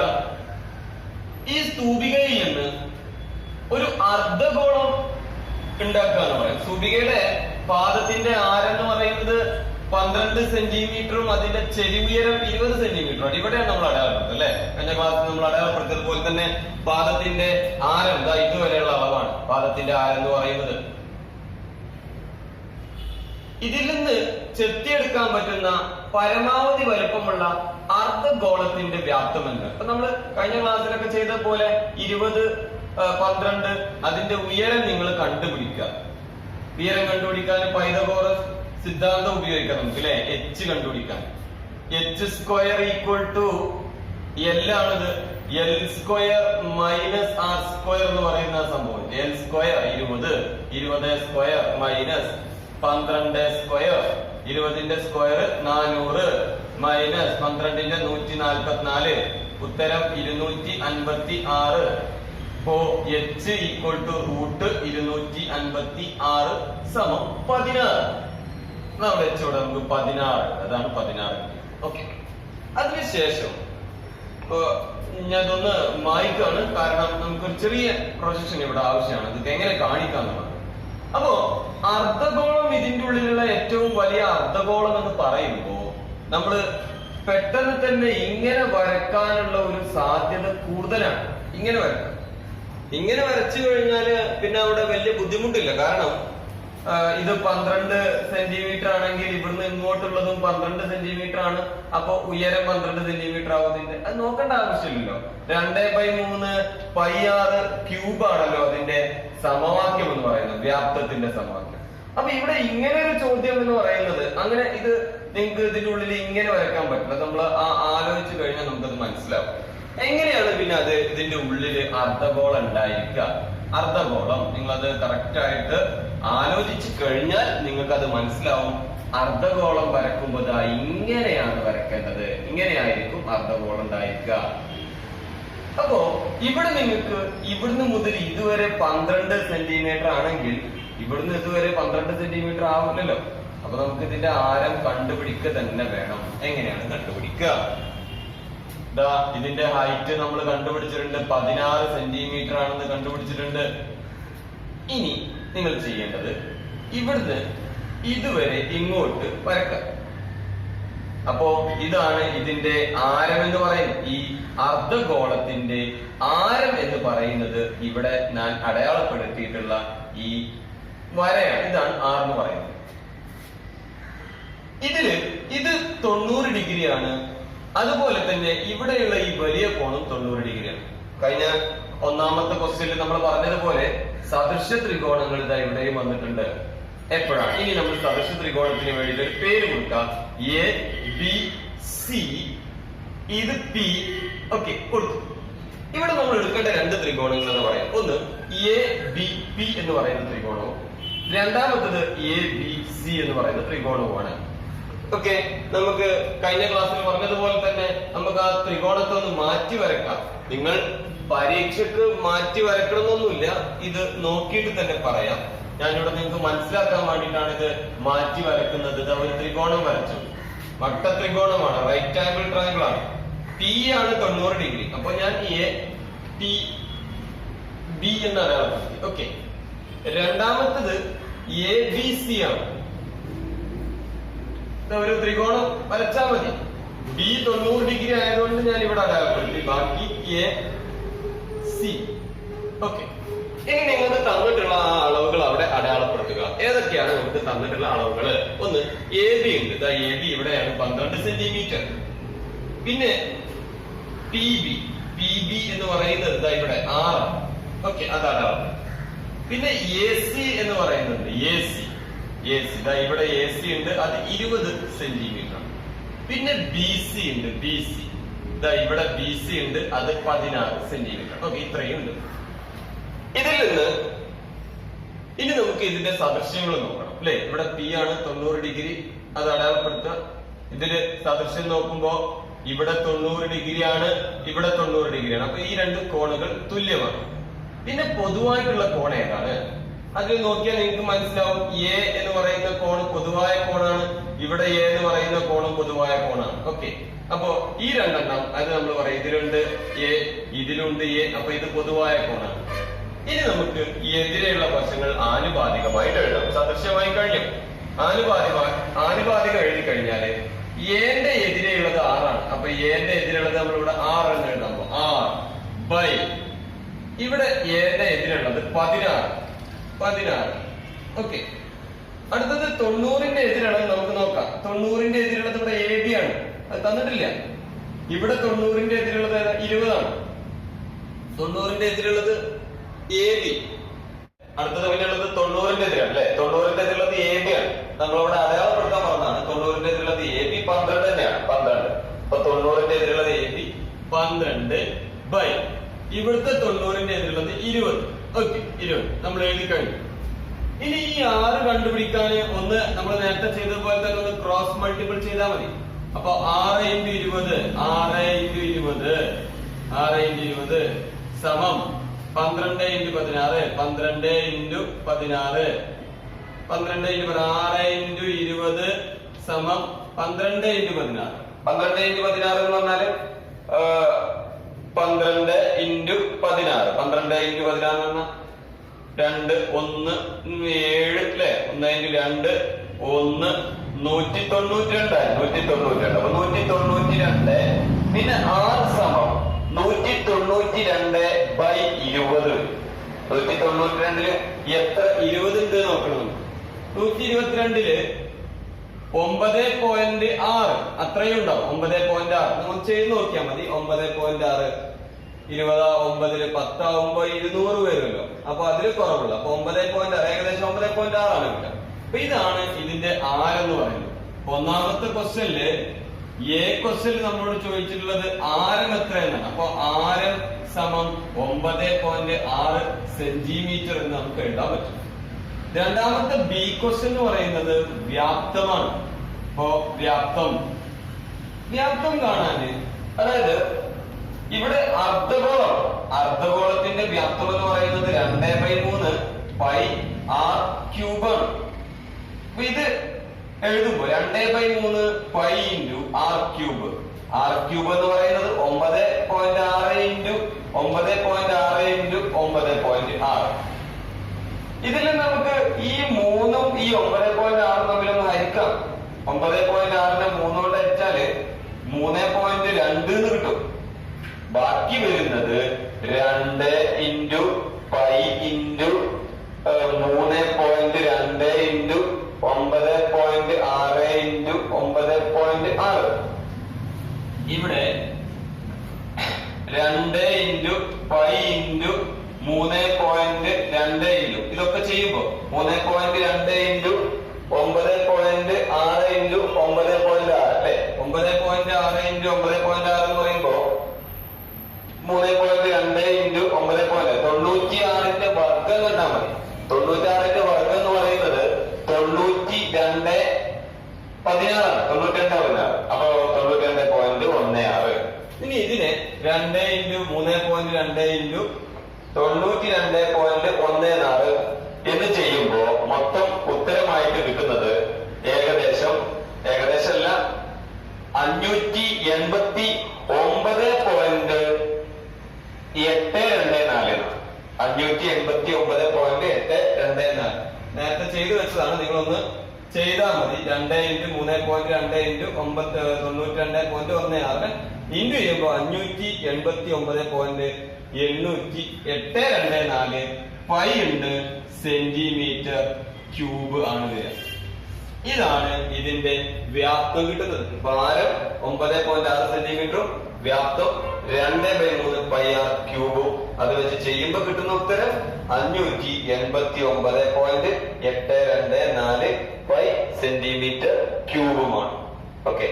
ഈ സ്തൂപികയിൽ നിന്ന് ഒരു അർദ്ധഗോളം ഉണ്ടാക്കുക എന്ന് പറയും. സ്തൂപികയുടെ പാദത്തിന്റെ ആരം എന്ന് പറയുന്നത് 12 സെന്റിമീറ്ററും അതിന്റെ ചെരിവുയരം 20 സെന്റിമീറ്ററും. ഇവിടെയാണ് നമ്മൾ അടയാളപ്പെടുത്തുന്നത് അല്ലെ. കഴിഞ്ഞ ക്ലാസ്സിൽ നമ്മൾ അടയാളപ്പെടുത്തിയത് പോലെ തന്നെ പാദത്തിന്റെ ആരം ഇതുവരെയുള്ള അളവാണ് പാദത്തിന്റെ ആരം എന്ന് പറയുന്നത്. ഇതിൽ നിന്ന് ചെത്തിയെടുക്കാൻ പറ്റുന്ന പരമാവധി വലുപ്പമുള്ള അർദ്ധഗോളത്തിന്റെ വ്യാപ്തം എന്ന്. അപ്പൊ നമ്മൾ കഴിഞ്ഞ ക്ലാസ്സിലൊക്കെ ചെയ്ത പോലെ 20, 12 അതിന്റെ ഉയരം നിങ്ങൾ കണ്ടുപിടിക്കുക. ഉയരം കണ്ടുപിടിക്കാൻ പൈതഗോറസ് സിദ്ധാന്തം ഉപയോഗിക്കാം നമുക്ക് അല്ലെ. h കണ്ടുപിടിക്കാൻ h² ഈക്വൽ ടു L ആണിത്. L² മൈനസ് R² എന്ന് പറയുന്ന സംഭവം. L² 20, 20² മൈനസ് 12², 20ന്റെ സ്ക്വയർ 400 മൈനസ് 12ന്റെ 144, ഉത്തരം 256. അപ്പോ h ഈക്വൽ ടു റൂട്ട് 256 സമം 16. നമ്മൾ h ഇവിടെ നമുക്ക് 16, അതാണ് 16. ഓക്കെ, അതിനുശേഷം ഞാൻ ഇതൊന്ന് മായ്ക്കാണ്, കാരണം നമുക്കൊരു ചെറിയ പ്രൊജക്ഷൻ ഇവിടെ ആവശ്യമാണ്. ഇതൊക്കെ എങ്ങനെ കാണിക്കാന്നുള്ളത്. അപ്പോ അർദ്ധഗോളം, ഇതിന്റെ ഉള്ളിലുള്ള ഏറ്റവും വലിയ അർദ്ധഗോളം എന്ന് പറയുമ്പോ നമ്മള് പെട്ടെന്ന് തന്നെ ഇങ്ങനെ വരക്കാനുള്ള ഒരു സാധ്യത കൂടുതലാണ്. ഇങ്ങനെ വരക്കാം. ഇങ്ങനെ വരച്ചു കഴിഞ്ഞാല് പിന്നെ അവിടെ വലിയ ബുദ്ധിമുട്ടില്ല. കാരണം ഇത് 12 സെന്റിമീറ്റർ ആണെങ്കിൽ ഇവിടുന്ന് ഇങ്ങോട്ടുള്ളതും 12 സെന്റിമീറ്റർ ആണ്. അപ്പൊ ഉയരം 12 സെന്റിമീറ്റർ ആവുന്നതിന്റെ അത് നോക്കേണ്ട ആവശ്യമില്ലല്ലോ. 2/3 πr ക്യൂബ് ആണല്ലോ അതിന്റെ സമവാക്യം എന്ന് പറയുന്നത്, വ്യാപ്തത്തിന്റെ സമവാക്യം. അപ്പൊ ഇവിടെ ഇങ്ങനെ ഒരു ചോദ്യം എന്ന് പറയുന്നത്, അങ്ങനെ ഇത് നിങ്ങൾക്ക് ഇതിന്റെ ഉള്ളിൽ ഇങ്ങനെ വരക്കാൻ പറ്റില്ല. നമ്മൾ ആലോചിച്ചു കഴിഞ്ഞാൽ നമുക്കത് മനസ്സിലാവും. എങ്ങനെയാണ് പിന്നെ അത് ഇതിന്റെ ഉള്ളില് അർദ്ധഗോളം ഉണ്ടായിരിക്കുക? അർദ്ധഗോളം നിങ്ങളത് കറക്റ്റ് ആയിട്ട് ആലോചിച്ചു കഴിഞ്ഞാൽ നിങ്ങൾക്ക് അത് മനസ്സിലാവും. അർദ്ധഗോളം വരക്കുമ്പോൾ ഇങ്ങനെയാണ് വരക്കേണ്ടത്. ഇങ്ങനെയായിരിക്കും അർദ്ധഗോളം ഉണ്ടായിരിക്കുക. അപ്പോ ഇവിടെ നിങ്ങൾക്ക് ഇവിടുന്ന് മുതൽ ഇതുവരെ 12 സെന്റിമീറ്റർ ആണെങ്കിൽ ഇവിടുന്ന് ഇതുവരെ 12 സെന്റിമീറ്റർ ആവില്ലല്ലോ. അപ്പൊ നമുക്ക് ഇതിന്റെ ആരം കണ്ടുപിടിക്കുക തന്നെ വേണം. എങ്ങനെയാണ് കണ്ടുപിടിക്കുക? ഇതിന്റെ ഹൈറ്റ് നമ്മൾ കണ്ടുപിടിച്ചിട്ടുണ്ട്, 16 സെന്റിമീറ്റർ ആണെന്ന് കണ്ടുപിടിച്ചിട്ടുണ്ട്. ഇനി നിങ്ങൾ ചെയ്യേണ്ടത് ഇവിടുന്ന് ഇതുവരെ ഇങ്ങോട്ട് വരക്കാം. അപ്പോ ഇതാണ് ഇതിന്റെ ആരം എന്ന് പറയുന്നത്. ഈ അർദ്ധഗോളത്തിന്റെ ആരം എന്ന് പറയുന്നത് ഇവിടെ ഞാൻ അടയാളപ്പെടുത്തിയിട്ടുള്ള ഈ വരയാണ്. ഇതാണ് R എന്ന് പറയുന്നത്. ഇത് 90 ഡിഗ്രിയാണ്. അതുപോലെ തന്നെ ഇവിടെയുള്ള ഈ വലിയ കോണും 90 ഡിഗ്രിയാണ്. കഴിഞ്ഞ ഒന്നാമത്തെ ക്വസ്റ്റ്യനിൽ നമ്മൾ പറഞ്ഞതുപോലെ സദൃശ ത്രികോണങ്ങൾ ഇതാ ഇവിടെയും വന്നിട്ടുണ്ട്. എപ്പോഴാണ്? ഇനി നമ്മൾ സദൃശ ത്രികോണത്തിന് വേണ്ടിയിട്ട് ഒരു പേര് കൊടുക്കാം. ABC, ഇത് P. ഓക്കെ, കൊടുത്തു. ഇവിടെ നമ്മൾ എടുക്കേണ്ട 2 ത്രികോണങ്ങൾ എന്ന് പറയാം. ഒന്ന് ABP എന്ന് പറയുന്ന ത്രികോണവും രണ്ടാമത്തത് ABC എന്ന് പറയുന്ന ത്രികോണവുമാണ്. ഓക്കെ, നമുക്ക് കഴിഞ്ഞ ക്ലാസ്സിൽ പറഞ്ഞതുപോലെ തന്നെ നമുക്ക് ആ ത്രികോണത്തെ ഒന്ന് മാറ്റി വരക്കാം. നിങ്ങൾ പരീക്ഷക്ക് മാറ്റി വരക്കണമെന്നൊന്നുമില്ല, ഇത് നോക്കിയിട്ട് തന്നെ പറയാം. ഞാനിവിടെ നിങ്ങൾക്ക് മനസ്സിലാക്കാൻ വേണ്ടിയിട്ടാണ് ഇത് മാറ്റി വരക്കുന്നത്. ഇത് ഒരു ത്രികോണം വരച്ചു, വട്ട ത്രികോണമാണ്, റൈറ്റ് ആംഗിൾ ട്രയാംഗിൾ ആണ്. P ആണ് 90 ഡിഗ്രി. അപ്പൊ ഞാൻ APB എന്ന് അടയാളപ്പെടുത്തി. ഓക്കെ, രണ്ടാമത്തത് ABC ആണ്. ഒരു ത്രികോണം വരച്ചാൽ മതി. B 90 ഡിഗ്രി ആയതുകൊണ്ട് ഞാൻ ഇവിടെ അടയാളപ്പെടുത്തി. ബാക്കി AC. ഓക്കെ, ഇനി നിങ്ങൾക്ക് തന്നിട്ടുള്ള ആ അളവുകൾ അവിടെ അടയാളപ്പെടുത്തുക. ഏതൊക്കെയാണ് നമുക്ക് തന്നിട്ടുള്ള അളവുകൾ? ഒന്ന് AB ഉണ്ട്. AB ഇവിടെയാണ് 12 സെന്റിമീറ്റർ. പിന്നെ PB പി ബി എന്ന് പറയുന്നത് ഇതാ ഇവിടെ 6. ഓക്കെ, അതാണ്. പിന്നെ എ സി എന്ന് പറയുന്നുണ്ട്. എ സി ഇതാ ഇവിടെ എ സി ഉണ്ട്, അത് 20 സെന്റിമീറ്റർ ആണ്. പിന്നെ ബി സി ഉണ്ട്. ബി സി ഇതാ ഇവിടെ ബി സി ഉണ്ട്, അത് 16 സെന്റിമീറ്റർ. ഓക്കെ, ഇത്രയും ഉണ്ട്. ഇതിൽ നിന്ന് ഇനി നമുക്ക് ഇതിന്റെ സദൃശ്യങ്ങൾ നോക്കണം അല്ലെ. ഇവിടെ പി ആണ് 90 ഡിഗ്രി, അത് അടയാളപ്പെടുത്തുക. ഇതില് സദൃശ്യം നോക്കുമ്പോ ഇവിടെ 90 ഡിഗ്രി ആണ്, ഇവിടെ 90 ഡിഗ്രിയാണ്. അപ്പൊ ഈ രണ്ട് കോണുകൾ തുല്യമാണ്. പിന്നെ പൊതുവായിട്ടുള്ള കോൺ ഏതാണ്? അതിൽ നോക്കിയാൽ നിങ്ങൾക്ക് മനസ്സിലാവും. എ എന്ന് പറയുന്ന കോൺ പൊതുവായ കോണാണ്, ഇവിടെ എ എന്ന് പറയുന്ന കോണും പൊതുവായ കോണാണ്. ഓക്കെ, അപ്പോ ഈ രണ്ടെണ്ണം അത് നമ്മൾ പറയും ഇതിലുണ്ട് എ, ഇതിലുണ്ട് എ, അപ്പൊ ഇത് പൊതുവായ കോണാണ്. ഇനി നമുക്ക് എതിരെയുള്ള വശങ്ങൾ ആനുപാതികമായിട്ട് എഴുതാം. സദൃശ്യമായി കഴിഞ്ഞു. ആനുപാതികം എഴുതി കഴിഞ്ഞാല് എന്റെ എതിരെയുള്ളത് 6 ആണ്. അപ്പൊ എന്റെ എതിരുള്ളത് നമ്മളിവിടെ 6 എന്ന് എഴുതാം. 6 ബൈ ഇവിടെ എന്റെ എതിരുള്ളത് 16. ഓക്കെ, അടുത്തത് 90ന്റെ എതിരുള്ളത് നമുക്ക് നോക്കാം. 90ന്റെ എതിരുള്ളത് ഇവിടെ എ ബി ആണ്, അത് തന്നിട്ടില്ല. ഇവിടെ 90ന്റെ എതിരുള്ളത് 20 ആണ്. 90ന്റെ എതിരുള്ളത് എ ബി. അടുത്തത് പിന്നെ ഉള്ളത് 90ന്റെ എതിരാണ് അല്ലെ. 90ന്റെ എതിരുള്ളത് എ ബി ആണ്. നമ്മളിവിടെ അടയാളപ്പെടുത്താൻ പറഞ്ഞതാണ്. 90ന്റെ എതിരുള്ളത് എ ബി 12 തന്നെയാണ്. 12. അപ്പൊ 90ന്റെ എതിരുള്ളത് എ ബി 12 ബൈ ഇവിടുത്തെ 90ന്റെ എതിരുള്ളത് 20. ഓക്കെ, 20 നമ്മൾ എഴുതി കഴിഞ്ഞു. ഇനി ഈ 6 കണ്ടുപിടിക്കാൻ ഒന്ന് നമ്മൾ നേരത്തെ ചെയ്തതുപോലെ തന്നെ ഒന്ന് ക്രോസ് മൾട്ടിപ്പിൾ ചെയ്താൽ മതി. അപ്പൊ 6 × 20 സമം 12 × 16 12 × 16 12 × 6 × 20 സമം 12 × 16. 12 × 16 എന്ന് പറഞ്ഞാല് 12 × 16. 12 × 16 എന്ന് പറഞ്ഞാൽ 2 1 7 അല്ലെ. 1 × 2 192. അപ്പൊ 192. പിന്നെ 6 സമം 192 ബൈ 20. 192 എത്ര 20 ഉണ്ട് നോക്കണം. 122 9.6 അത്രയും ഉണ്ടാവും. 9.6 നമ്മൾ ചെയ്ത് നോക്കിയാൽ മതി. 9.6 20 9 10 ആവുമ്പോ 200 വരുമല്ലോ. അപ്പൊ അതിൽ കുറവുള്ള അപ്പൊ 9.6 ഏകദേശം 9.6 ആണ് കിട്ടുക. അപ്പൊ ഇതാണ് ഇതിന്റെ ആരെന്ന് പറയുന്നത്. ഒന്നാമത്തെ ക്വസ്റ്റ്യനില് ക്വസ്റ്റ്യനിൽ നമ്മളോട് ചോദിച്ചിട്ടുള്ളത് ആരം എത്ര എന്നാണ്. അപ്പൊ ആരം സമം 9.6 സെന്റിമീറ്റർ എന്ന് നമുക്ക് എഴുതാൻ പറ്റും. രണ്ടാമത്തെ ബി ക്വസ്റ്റ്യൻ എന്ന് പറയുന്നത് വ്യാപ്തമാണ്. അപ്പോ വ്യാപ്തം കാണാന്, അതായത് ഇവിടെ അർദ്ധഗോളത്തിന്റെ വ്യാപ്തം എന്ന് പറയുന്നത് 2/3 പൈ r ക്യൂബ് ആണ്. അപ്പൊ ഇത് എഴുതുമ്പോ 2/3 pi × r cube. r cube എന്ന് പറയുന്നത് 9.6 × 9.6. ഇതിൽ നമുക്ക് ഈ 3ഉം ഈ 9.6 തമ്മിലൊന്ന് ഹരിക്കാം. 9.6നെ 3 കൊണ്ട് ഹരിച്ചാല് 3.2 എന്ന് കിട്ടും. ബാക്കി വരുന്നത് 2 × പൈ × 3.2 × 9.6 × 9.6. ഇവിടെ 2 × പൈ × 3.2 ഇതൊക്കെ ചെയ്യുമ്പോ 3.2 × 9.6 × 9.6 അല്ലെ. 9.6 × 9.6 എന്ന് പറയുമ്പോ 3.2 × 96ന്റെ വർഗം കണ്ടാൽ മതി. 96ന്റെ വർഗം എന്ന് പറയുന്നത് 92.16 ആണ്. 92.16. അപ്പൊ 92.16. ഇനി ഇതിനെ 2 × 3.2 × 92.16 എന്ന് ചെയ്യുമ്പോ മൊത്തം ഉത്തരമായിട്ട് കിട്ടുന്നത് ഏകദേശം അല്ല 589.824. 589.824 നേരത്തെ ചെയ്തു വെച്ചതാണ്. നിങ്ങളൊന്ന് ചെയ്താൽ മതി. 2 × 3.2 × 92.16 ഇൻറ്റു ചെയ്യുമ്പോ 589.824 പൈ ഉണ്ട് സെന്റിമീറ്റർ ക്യൂബ് ആണ് വരിക. ഇതാണ് ഇതിന്റെ വ്യാപ്തം കിട്ടുന്നത്. ഭാരം 9.6 സെന്റിമീറ്ററും വ്യാപ്തം 2/3 പൈ ആർ ക്യൂബും അത് വെച്ച് ചെയ്യുമ്പോൾ കിട്ടുന്ന ഉത്തരം 589.824 പൈ സെന്റിമീറ്റർ ക്യൂബുമാണ്. ഓക്കെ.